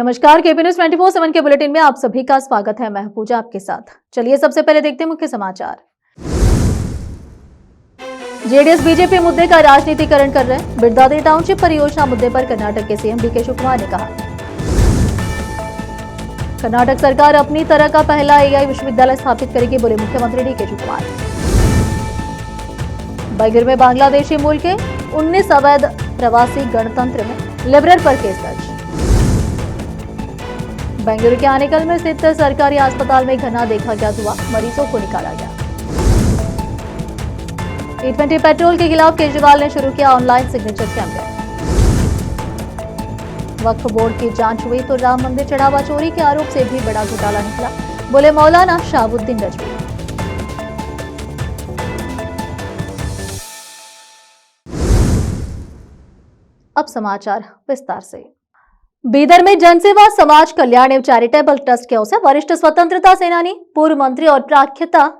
नमस्कार, KP news 24/7 के bulletin में आप सभी का स्वागत है। मैं पूजा आपके साथ। चलिए सबसे पहले देखते हैं मुख्य समाचार। जेडीएस बीजेपी मुद्दे का राजनीतिकरण कर रहे हैं। बिरदादी टाउनशिप परियोजना मुद्दे पर कर्नाटक के सीएम डीके शिवकुमार ने कहा, कर्नाटक सरकार अपनी तरह का पहला एआई विश्वविद्यालय स्थापित करेगी, बोले मुख्यमंत्री डीके शिवकुमार। बेंगलुरु में बांग्लादेशी मूल के 19 अवैध प्रवासी गणतंत्र में लिबरल पर केस दर्ज। बेंगलुरु के आनेकल में स्थित सरकारी अस्पताल में घना देखा गया धुआं, मरीजों को निकाला गया। T20 पेट्रोल के खिलाफ केजरीवाल ने शुरू किया ऑनलाइन सिग्नेचर कैंपेन। वक्फ बोर्ड की जांच हुई तो राम मंदिर चढ़ावा चोरी के आरोप से भी बड़ा घोटाला निकला, बोले मौलाना शहाबुद्दीन रजवी। अब समाचार विस्तार से। बीदर में जनसेवा समाज कल्याण एवं चैरिटेबल ट्रस्ट के ओर से वरिष्ठ स्वतंत्रता सेनानी, पूर्व मंत्री और प्राख्याता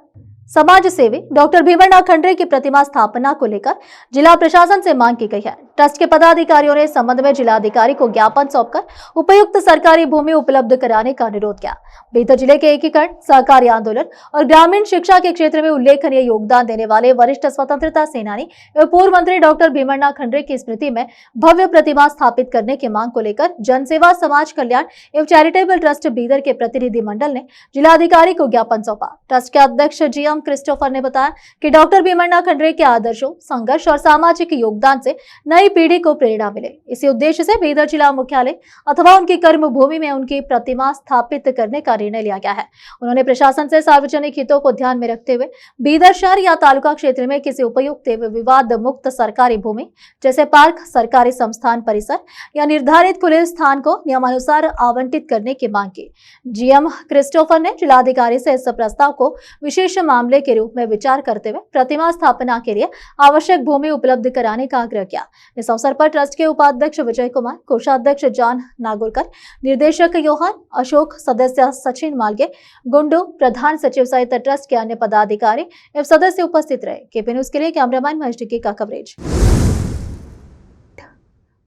समाज सेवी डॉक्टर भीमरनाथ खंडरे की प्रतिमा स्थापना को लेकर जिला प्रशासन से मांग की गई है। ट्रस्ट के पदाधिकारियों ने इस संबंध में जिलाधिकारी को ज्ञापन सौंपकर उपयुक्त सरकारी भूमि उपलब्ध कराने का अनुरोध किया। बीदर जिले के एकीकरण, सहकारी आंदोलन और ग्रामीण शिक्षा के क्षेत्र में उल्लेखनीय योगदान देने वाले वरिष्ठ स्वतंत्रता सेनानी एवं पूर्व मंत्री डॉक्टर भीमरनाथ खंडरे की स्मृति में भव्य प्रतिमा स्थापित करने की मांग को लेकर जनसेवा समाज कल्याण एवं चैरिटेबल ट्रस्ट बीदर के प्रतिनिधि मंडल ने जिलाधिकारी को ज्ञापन सौंपा। ट्रस्ट के अध्यक्ष जीएम क्रिस्टोफर ने बताया कि डॉक्टर भीमरनाथ खंडरे के आदर्शों, संघर्ष और सामाजिक योगदान से नई पीढ़ी को प्रेरणा मिले। इसी उद्देश्य से बीदर जिला मुख्यालय अथवा उनकी कर्म भूमि में उनकी प्रतिमा स्थापित करने का निर्णय लिया गया है। उन्होंने प्रशासन से सार्वजनिक हितों को ध्यान में रखते हुए बीदर शहर या तालुका क्षेत्र में किसी उपयुक्त एवं विवाद मुक्त सरकारी भूमि जैसे पार्क, सरकारी संस्थान परिसर या निर्धारित खुले स्थान को नियमानुसार आवंटित करने की मांग की। जीएम क्रिस्टोफर ने जिलाधिकारी से इस प्रस्ताव को विशेष मामले के रूप में विचार करते हुए प्रतिमा स्थापना के लिए आवश्यक भूमि उपलब्ध कराने का आग्रह किया। इस अवसर पर ट्रस्ट के उपाध्यक्ष विजय कुमार, कोषाध्यक्ष जॉन नागुरकर, निर्देशक योहान अशोक, सदस्य सचिन मालगे, गुंडू, प्रधान सचिव सहित ट्रस्ट के अन्य पदाधिकारी एवं सदस्य उपस्थित रहे। केपी न्यूज के लिए कैमरामैन महेश टिक्की का कवरेज।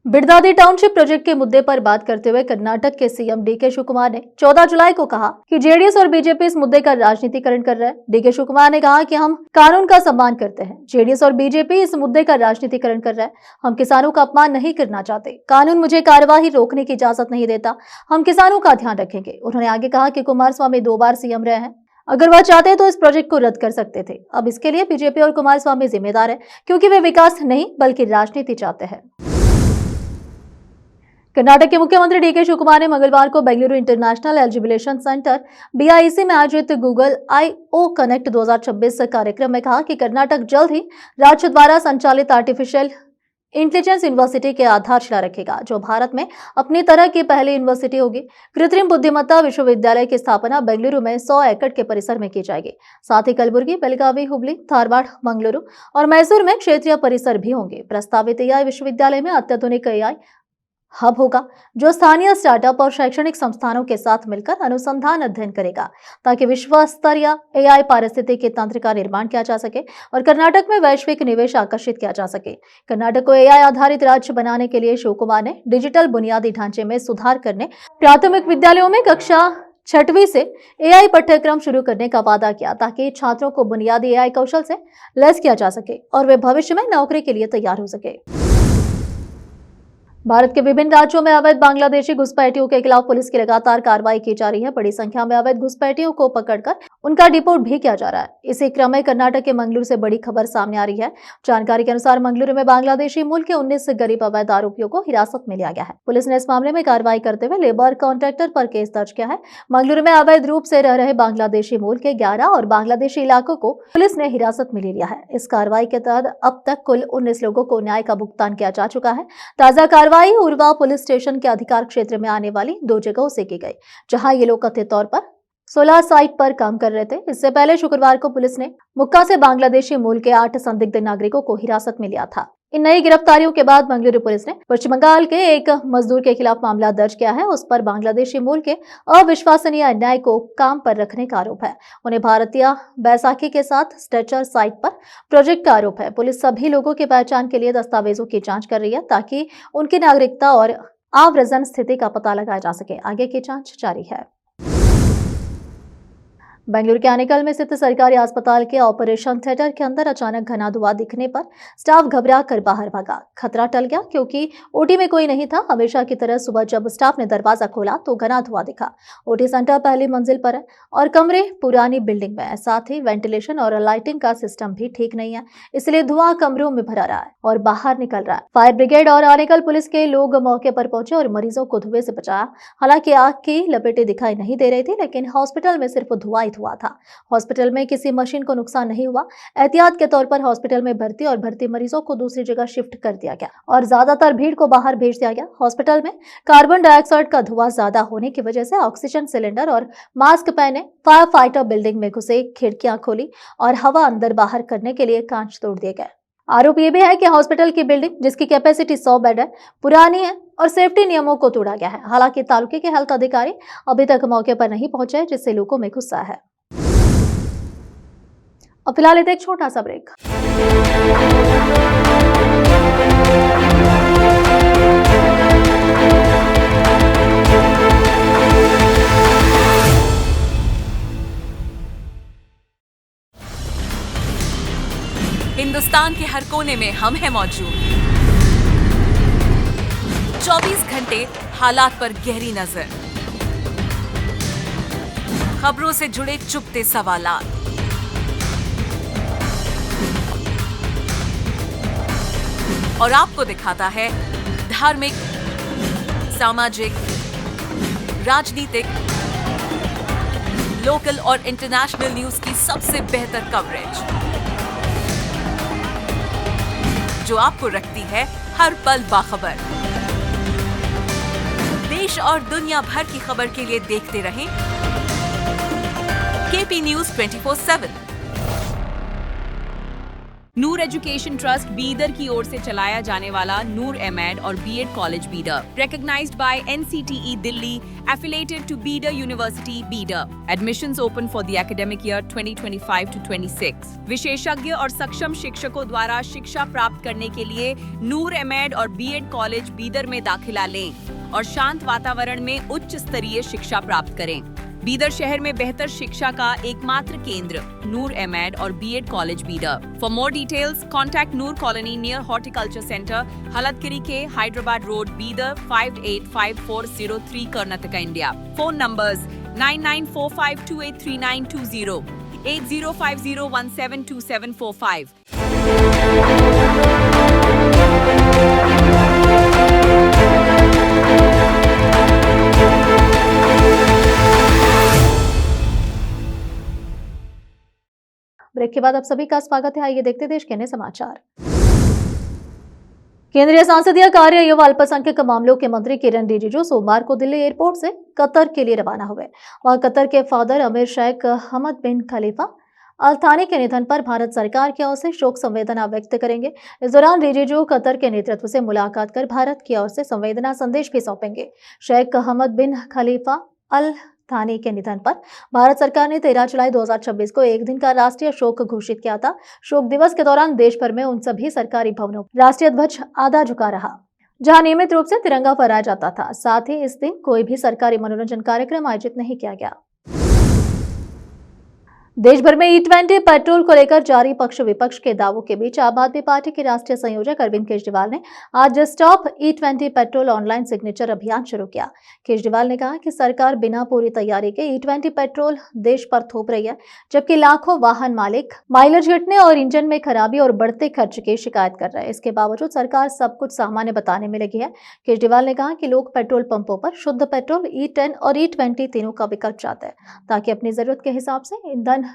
बिरदादी टाउनशिप प्रोजेक्ट के मुद्दे पर बात करते हुए कर्नाटक के सीएम डीके शिवकुमार ने 14 जुलाई को कहा कि जेडीएस और बीजेपी इस मुद्दे का राजनीतिकरण कर रहे हैं। डीके शिवकुमार ने कहा कि हम कानून का सम्मान करते हैं। जेडीएस और बीजेपी इस मुद्दे का राजनीतिकरण कर रहे हैं। हम किसानों का अपमान नहीं करना चाहते। कानून मुझे कार्यवाही रोकने की इजाजत नहीं देता। हम किसानों का ध्यान रखेंगे। उन्होंने आगे कहा कि कुमारस्वामी 2 बार सीएम रहे हैं। अगर वह चाहते तो इस प्रोजेक्ट को रद्द कर सकते थे। अब इसके लिए बीजेपी और कुमारस्वामी जिम्मेदार है, क्योंकि वे विकास नहीं बल्कि राजनीति चाहते हैं। कर्नाटक के मुख्यमंत्री डीके शिवकुमार ने मंगलवार को Bengaluru international eligibility centre BIC में आयोजित गूगल आईओ कनेक्ट 2026 कार्यक्रम में कहा कि कर्नाटक जल्द ही राज्य द्वारा संचालित आर्टिफिशियल इंटेलिजेंस यूनिवर्सिटी के आधारशिला रखेगा, जो भारत में अपनी तरह की पहली यूनिवर्सिटी होगी। कृत्रिम बुद्धिमत्ता विश्वविद्यालय की स्थापना बेंगलुरु में 100 एकड़ के परिसर में की जाएगी। साथ ही कलबुर्गी, बेलगावी, हुबली, धारवाड़, मंगलुरु और मैसूर में क्षेत्रीय परिसर भी होंगे। प्रस्तावित एआई विश्वविद्यालय में अत्याधुनिक एआई हब होगा, जो स्थानीय स्टार्टअप और शैक्षणिक संस्थानों के साथ मिलकर अनुसंधान अध्ययन करेगा, ताकि विश्व स्तरीय एआई पारिस्थितिकी तंत्र का निर्माण किया जा सके और कर्नाटक में वैश्विक निवेश आकर्षित किया जा सके। कर्नाटक को एआई आधारित राज्य बनाने के लिए शिवकुमार ने डिजिटल बुनियादी ढांचे में सुधार करने, प्राथमिक विद्यालयों में कक्षा 6वीं से एआई पाठ्यक्रम शुरू करने का वादा किया, ताकि छात्रों को बुनियादी एआई कौशल से लैस किया जा सके और वे भविष्य में नौकरी के लिए तैयार हो सके। भारत के विभिन्न राज्यों में अवैध बांग्लादेशी घुसपैठियों के खिलाफ पुलिस की लगातार कार्रवाई की जा रही है। बड़ी संख्या में अवैध घुसपैठियों को पकड़कर उनका डिपोर्ट भी किया जा रहा है। इसी क्रम में कर्नाटक के मंगलुरु से बड़ी खबर सामने आ रही है। जानकारी के अनुसार मंगलुरु में बांग्लादेशी मूल के 19 गरीब अवैध आरोपियों को हिरासत में लिया गया है। पुलिस ने इस मामले में कार्रवाई करते हुए लेबर कॉन्ट्रैक्टर पर केस दर्ज किया है। मंगलुरु में अवैध रूप से रह रहे बांग्लादेशी मूल के 11 और बांग्लादेशी इलाकों को पुलिस ने हिरासत में ले लिया है। इस कार्रवाई के तहत अब तक कुल 19 लोगों को न्याय का भुगतान किया जा चुका है। ताजा कार्रवाई उर्वा पुलिस स्टेशन के अधिकार क्षेत्र में आने वाली 2 जगहों से की गई, जहां ये लोग कथित तौर पर 16 साइट पर काम कर रहे थे। इससे पहले शुक्रवार को पुलिस ने मुक्का से बांग्लादेशी मूल के 8 संदिग्ध नागरिकों को हिरासत में लिया था। इन नई गिरफ्तारियों के बाद मंगलुरु पुलिस ने पश्चिम बंगाल के एक मजदूर के खिलाफ मामला दर्ज किया है। उस पर बांग्लादेशी मूल के अविश्वसनीय अन्याय को काम पर रखने का आरोप है। उन्हें भारतीय बैसाखी के साथ स्ट्रेचर साइट पर प्रोजेक्ट का आरोप है। पुलिस सभी लोगों की पहचान के लिए दस्तावेजों की जांच कर रही है, ताकि उनकी नागरिकता और आव्रजन स्थिति का पता लगाया जा सके। आगे की जांच जारी है। बेंगलुरु के आनेकल में स्थित सरकारी अस्पताल के ऑपरेशन थिएटर के अंदर अचानक घना धुआं दिखने पर स्टाफ घबरा कर बाहर भागा। खतरा टल गया क्योंकि ओटी में कोई नहीं था। हमेशा की तरह सुबह जब स्टाफ ने दरवाजा खोला तो घना धुआं दिखा। ओटी सेंटर पहली मंजिल पर है और कमरे पुरानी बिल्डिंग में है। साथ ही वेंटिलेशन और लाइटिंग का सिस्टम भी ठीक नहीं है, इसलिए धुआं कमरों में भरा रहा है और बाहर निकल रहा है। फायर ब्रिगेड और आनेकल पुलिस के लोग मौके पर पहुंचे और मरीजों को धुएं से बचाया। हालांकि आग की लपेटें दिखाई नहीं दे रही थी, लेकिन हॉस्पिटल में सिर्फ धुआं हुआ था। हॉस्पिटल में किसी मशीन को नुकसान नहीं हुआ। एहतियात के तौर पर हॉस्पिटल में भर्ती मरीजों को दूसरी जगह शिफ्ट कर दिया गया और ज्यादातर भीड़ को बाहर भेज दिया गया। हॉस्पिटल में कार्बन डाइऑक्साइड का धुआं ज्यादा होने की वजह से ऑक्सीजन सिलेंडर और मास्क पहने फायर फाइटर बिल्डिंग में घुसे, खिड़कियां खोली और हवा अंदर बाहर करने के लिए कांच तोड़ दिए गए। आरोप ये भी है कि हॉस्पिटल की बिल्डिंग, जिसकी कैपेसिटी 100 बेड है, पुरानी है और सेफ्टी नियमों को तोड़ा गया है। हालांकि तालुके के हेल्थ अधिकारी अभी तक मौके पर नहीं पहुंचे, जिससे लोगों में गुस्सा है। अब फिलहाल एक छोटा सा ब्रेक। हिंदुस्तान के हर कोने में हम हैं मौजूद। 24 घंटे हालात पर गहरी नजर, खबरों से जुड़े चुपते सवालात, और आपको दिखाता है धार्मिक, सामाजिक, राजनीतिक, लोकल और इंटरनेशनल न्यूज की सबसे बेहतर कवरेज, जो आपको रखती है हर पल बाखबर। देश और दुनिया भर की खबर के लिए देखते रहें KP news 24/7। Noor education trust Bidar की ओर से चलाया जाने वाला नूर एमएड और BEd college Bidar, recognized by NCTE Delhi, affiliated to Bidar University, Bidar. Admissions open for the academic year 2025 to 26. विशेषज्ञ और सक्षम शिक्षकों द्वारा शिक्षा प्राप्त करने के लिए नूर एमएड और बीएड कॉलेज बीदर में दाखिला लें और शांत वातावरण में उच्च स्तरीय शिक्षा प्राप्त करें। बीदर शहर में बेहतर शिक्षा का एकमात्र केंद्र नूर एमएड और BEd college Bidar. For more details contact Noor colony near horticulture centre, Haladgiri के Hyderabad road, Bidar 585403 Karnataka, India. Phone numbers 9945283920, 8050172745। Break के बाद आप सभी का स्वागत है। आइए देखते देश के अन्य समाचार। केंद्रीय संसदीय कार्य एवं अल्पसंख्यक मामलों के मंत्री किरण रिजिजू सोमवार को दिल्ली एयरपोर्ट से कतर के लिए रवाना हुए। वहां कतर के फादर अमीर शेख हमद बिन खलीफा अल थानी के निधन पर भारत सरकार की ओर से शोक संवेदना व्यक्त करेंगे। इस दौरान रिजिजू कतर के नेतृत्व से मुलाकात कर भारत की ओर से संवेदना संदेश भी सौंपेंगे। शेख हमद बिन खलीफा अल थानी के निधन पर भारत सरकार ने 13 जुलाई 2026 को एक दिन का राष्ट्रीय शोक घोषित किया था। शोक दिवस के दौरान देश भर में उन सभी सरकारी भवनों राष्ट्रीय ध्वज आधा झुका रहा जहां नियमित रूप से तिरंगा फहराया जाता था। साथ ही इस दिन कोई भी सरकारी मनोरंजन कार्यक्रम आयोजित नहीं किया गया। देश भर में E20 पेट्रोल को लेकर जारी पक्ष विपक्ष के दावों के बीच आम आदमी पार्टी के राष्ट्रीय संयोजक अरविंद केजरीवाल ने आज stop E20 petrol online signature अभियान शुरू किया। केजरीवाल ने कहा कि सरकार बिना पूरी तैयारी के E20 पेट्रोल देश पर थोप रही है, जबकि लाखों वाहन मालिक माइलेज घटने और इंजन में खराबी और बढ़ते खर्च की शिकायत कर रहे हैं। इसके बावजूद सरकार सब कुछ सामान्य बताने में लगी है। केजरीवाल ने कहा कि लोग पेट्रोल पंपों पर शुद्ध पेट्रोल E10 और E20 तीनों का विकल्प चाहते हैं ताकि अपनी जरूरत के हिसाब से ईंधन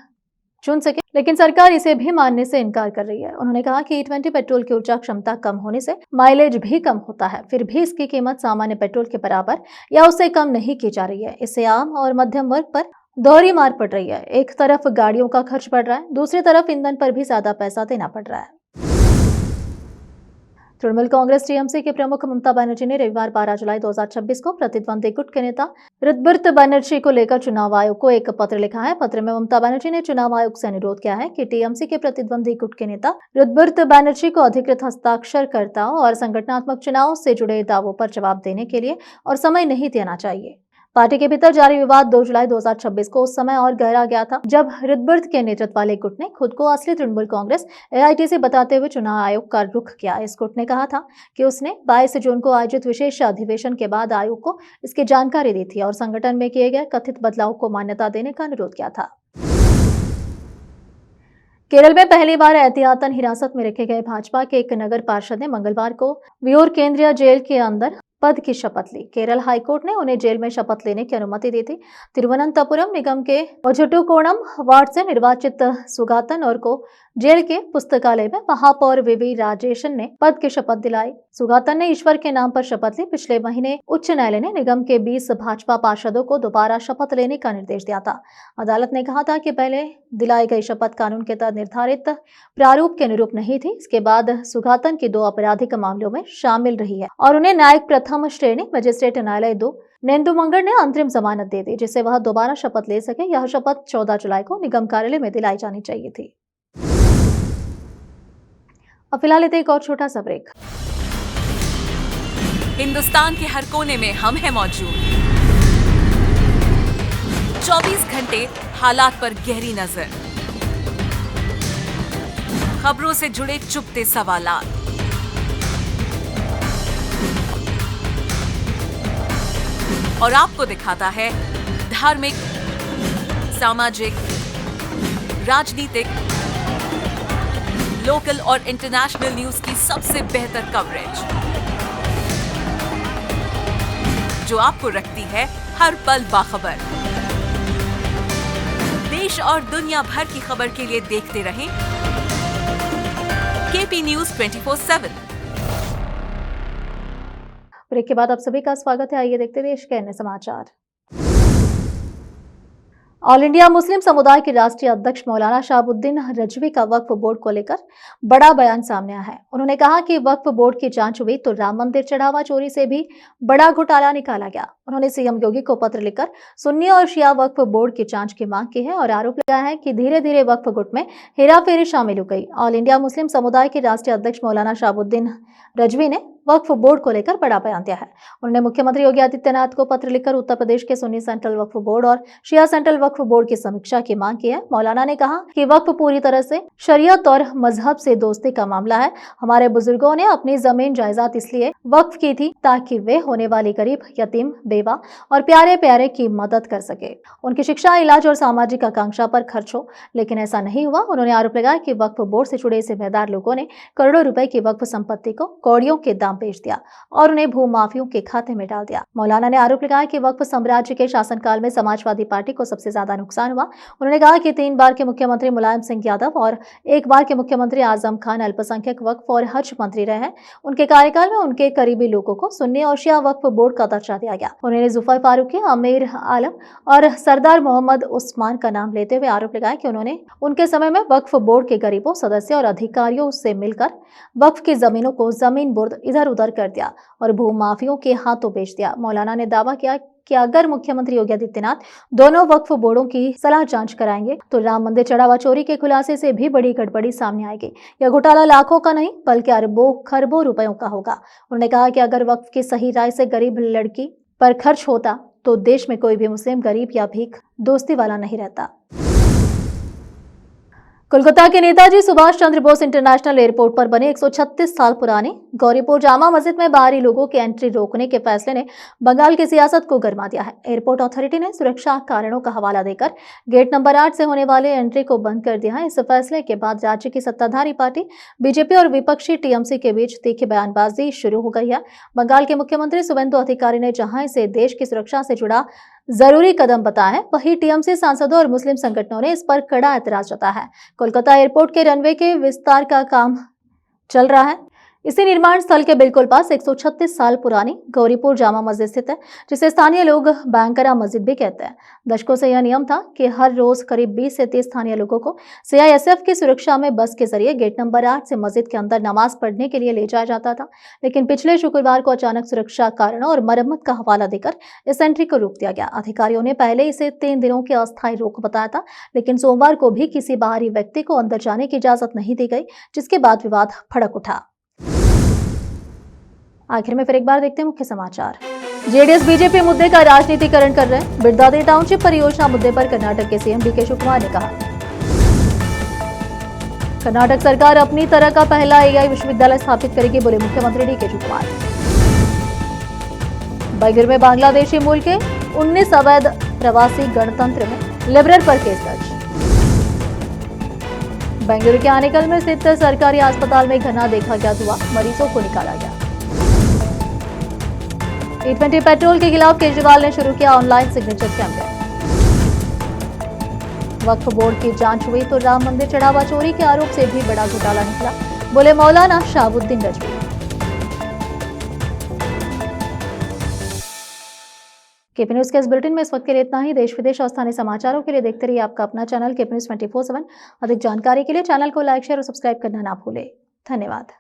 चुन सके, लेकिन सरकार इसे भी मानने से इनकार कर रही है। उन्होंने कहा कि E20 पेट्रोल की ऊर्जा क्षमता कम होने से माइलेज भी कम होता है, फिर भी इसकी कीमत सामान्य पेट्रोल के बराबर या उससे कम नहीं की जा रही है। इससे आम और मध्यम वर्ग पर दोहरी मार पड़ रही है। एक तरफ गाड़ियों का खर्च बढ़ रहा है, दूसरी तरफ ईंधन पर भी ज्यादा पैसा देना पड़ रहा है। तृणमूल कांग्रेस टीएमसी के प्रमुख ममता बनर्जी ने रविवार 12 जुलाई 2026 को प्रतिद्वंदी गुट के नेता ऋतुव्रत बनर्जी को लेकर चुनाव आयोग को एक पत्र लिखा है। पत्र में ममता बनर्जी ने चुनाव आयोग से अनुरोध किया है कि टीएमसी के प्रतिद्वंदी गुट के नेता ऋतुव्रत बनर्जी को अधिकृत हस्ताक्षरकर्ताओं और संगठनात्मक चुनावों से जुड़े दावों पर जवाब देने के लिए और समय नहीं देना चाहिए। पार्टी के भीतर जारी विवाद 2 जुलाई 2026 को उस समय और गहरा गया था जब ऋतुव्रत के नेतृत्व वाले गुट ने खुद को असली तृणमूल कांग्रेस एआईटीसी बताते हुए चुनाव आयोग का रुख किया। इस गुट ने कहा था कि उसने 22 जून को आयोजित विशेष अधिवेशन के बाद आयोग को इसकी जानकारी दी थी और संगठन में किए गए कथित बदलाव को मान्यता देने का अनुरोध किया था। केरल में पहली बार एहतियातन हिरासत में रखे गए भाजपा के एक नगर पार्षद ने मंगलवार को वियोर केंद्रीय जेल के अंदर पद की शपथ ली। केरल हाईकोर्ट ने उन्हें जेल में शपथ लेने की अनुमति दी थी। तिरुवनंतपुरम निगम के ओजुटुकोणम वार्ड से निर्वाचित सुगातन और को जेल के पुस्तकालय में महापौर वीवी राजेशन ने पद की शपथ दिलाई। सुगातन ने ईश्वर के नाम पर शपथ ली। पिछले महीने उच्च न्यायालय ने निगम के 20 भाजपा पार्षदों को दोबारा शपथ लेने का निर्देश दिया था। अदालत ने कहा था कि पहले दिलाई गई शपथ कानून के तहत निर्धारित प्रारूप के अनुरूप नहीं थी। इसके बाद सुगातन की 2 आपराधिक मामलों में शामिल रही है और उन्हें न्यायिक प्रथम श्रेणी मजिस्ट्रेट न्यायालय 2 नेंदुमंगल ने अंतरिम जमानत दे दी, जिससे वह दोबारा शपथ ले सके। यह शपथ 14 जुलाई को निगम कार्यालय में दिलाई जानी चाहिए थी। अब फिलहाल एक और छोटा सा ब्रेक। हिंदुस्तान के हर कोने में हम हैं मौजूद। 24 घंटे हालात पर गहरी नजर, खबरों से जुड़े चुपते सवालात, और आपको दिखाता है धार्मिक, सामाजिक, राजनीतिक, लोकल और इंटरनेशनल न्यूज की सबसे बेहतर कवरेज, जो आपको रखती है हर पल बाखबर। देश और दुनिया भर की खबर के लिए देखते रहें केपी न्यूज 24/7। ब्रेक के बाद आप सभी का स्वागत है। आइए देखते देश के अन्य समाचार। ऑल इंडिया मुस्लिम समुदाय के राष्ट्रीय अध्यक्ष मौलाना शहाबुद्दीन रजवी का वक्फ बोर्ड को लेकर बड़ा बयान सामने आया है। उन्होंने कहा कि वक्फ बोर्ड की जांच हुई तो राम मंदिर चढ़ावा चोरी से भी बड़ा घोटाला निकाला गया। उन्होंने सीएम योगी को पत्र लिखकर सुन्नी और शिया वक्फ बोर्ड की जांच की मांग की है और आरोप लगाया है कि धीरे धीरे वक्फ गुट में हेराफेरी शामिल हो गई। ऑल इंडिया मुस्लिम समुदाय के राष्ट्रीय अध्यक्ष मौलाना शहाबुद्दीन रजवी ने वक्फ बोर्ड को लेकर बड़ा बयान दिया है। उन्होंने मुख्यमंत्री योगी आदित्यनाथ को पत्र लिखकर उत्तर प्रदेश के सुन्नी सेंट्रल वक्फ बोर्ड और शिया सेंट्रल वक्फ बोर्ड की समीक्षा की मांग की है। मौलाना ने कहा कि वक्फ पूरी तरह से शरीयत और मजहब से दोस्ती का मामला है। हमारे बुजुर्गों ने अपनी जमीन जायदाद इसलिए वक्फ की थी ताकि वे होने वाली गरीब, यतीम, बेवा और प्यारे प्यारे की मदद कर सके, उनकी शिक्षा, इलाज और सामाजिक आकांक्षा पर खर्च हो, लेकिन ऐसा नहीं हुआ। उन्होंने आरोप लगाया कि वक्फ बोर्ड से जुड़े जिम्मेदार लोगों ने करोड़ों रुपए की वक्फ संपत्ति को कौड़ियों के दाम बेच दिया और उन्हें भूमाफियों के खाते में डाल दिया। मौलाना ने आरोप लगाया कि वक्फ साम्राज्य के शासनकाल में समाजवादी पार्टी को सबसे ज्यादा नुकसान हुआ। उन्होंने कहा कि 3 बार के मुख्यमंत्री मुलायम सिंह यादव और 1 बार के मुख्यमंत्री आजम खान अल्पसंख्यक वक्फ और हज मंत्री रहे हैं। उनके कार्यकाल में उनके करीबी लोगों को सुन्नी और शिया वक्फ बोर्ड का दर्जा दिया गया। उन्होंने जुफर फारूकी, आमिर आलम और सरदार मोहम्मद उस्मान का नाम लेते हुए आरोप लगाया कि उन्होंने उनके समय में वक्फ बोर्ड के गरीबों, सदस्यों और अधिकारियों से मिलकर वक्फ की जमीनों को जमीन बुर्द इधर उधर कर दिया और भूमाफियों के हाथों बेच दिया। मौलाना ने दावा किया कि अगर मुख्यमंत्री योगी आदित्यनाथ दोनों वक्फ बोर्डों की सलाह जांच कराएंगे तो राम मंदिर चढ़ावा चोरी के खुलासे से भी बड़ी गड़बड़ी सामने आएगी। यह घोटाला लाखों का नहीं बल्कि अरबों खरबों रुपयों का होगा। उन्होंने कहा कि अगर वक्फ की सही राय से गरीब लड़की पर खर्च होता तो देश में कोई भी मुस्लिम गरीब या भीख दोस्ती वाला नहीं रहता। कोलकाता के नेताजी सुभाष चंद्र बोस इंटरनेशनल एयरपोर्ट पर बने 136 साल पुराने गौरीपुर जामा मस्जिद में बाहरी लोगों की एंट्री रोकने के फैसले ने बंगाल की सियासत को गरमा दिया है। एयरपोर्ट अथॉरिटी ने सुरक्षा कारणों का हवाला देकर गेट नंबर 8 से होने वाले एंट्री को बंद कर दिया है। इस फैसले के बाद राज्य की सत्ताधारी पार्टी बीजेपी और विपक्षी टीएमसी के बीच तीखी बयानबाजी शुरू हो गई है। बंगाल के मुख्यमंत्री शुवेंदु अधिकारी ने जहां इसे देश की सुरक्षा से जुड़ा जरूरी कदम बताया है, वहीं टीएमसी सांसदों और मुस्लिम संगठनों ने इस पर कड़ा ऐतराज जताया है। कोलकाता एयरपोर्ट के रनवे के विस्तार का काम चल रहा है। इसी निर्माण स्थल के बिल्कुल पास 136 साल पुरानी गौरीपुर जामा मस्जिद स्थित है, जिसे स्थानीय लोग बैंकरा मस्जिद भी कहते हैं। दशकों से यह नियम था कि हर रोज करीब 20 से 30 स्थानीय लोगों को सीआईएसएफ की सुरक्षा में बस के जरिए गेट नंबर 8 से मस्जिद के अंदर नमाज पढ़ने के लिए ले जाया जाता था। लेकिन पिछले शुक्रवार को अचानक सुरक्षा कारणों और मरम्मत का हवाला देकर इस एंट्री को रोक दिया गया। अधिकारियों ने पहले इसे 3 दिनों की अस्थायी रोक बताया था, लेकिन सोमवार को भी किसी बाहरी व्यक्ति को अंदर जाने की इजाजत नहीं दी गई, जिसके बाद विवाद भड़क उठा। आखिर में फिर एक बार देखते हैं मुख्य समाचार। जेडीएस बीजेपी मुद्दे का राजनीतिकरण कर रहे हैं। बिरदादी टाउनशिप परियोजना मुद्दे पर कर्नाटक के सीएम डीके शिवकुमार ने कहा, कर्नाटक सरकार अपनी तरह का पहला एआई विश्वविद्यालय स्थापित करेगी, बोले मुख्यमंत्री डीके शिवकुमार। बंगलुरु में बांग्लादेशी मूल के 19 अवैध प्रवासी गणतंत्र में लिबरल पर केस दर्ज। बेंगलुरु के आनेकल में स्थित सरकारी अस्पताल में घना देखा गया धुआं, मरीजों को निकाला गया। E20 पेट्रोल के खिलाफ केजरीवाल ने शुरू किया ऑनलाइन सिग्नेचर कैंपेन। वक्फ बोर्ड की जांच हुई तो राम मंदिर चढ़ावा चोरी के आरोप से भी बड़ा घोटाला निकला, बोले मौलाना शहाबुद्दीन रजवी। केपी न्यूज के इस बुलेटिन में इस वक्त के लिए इतना ही। देश विदेश और स्थानीय समाचारों के लिए देखते रहिए आपका अपना चैनल केपी न्यूज 24/7। अधिक जानकारी के लिए चैनल को लाइक, शेयर और सब्सक्राइब करना ना भूलें। धन्यवाद।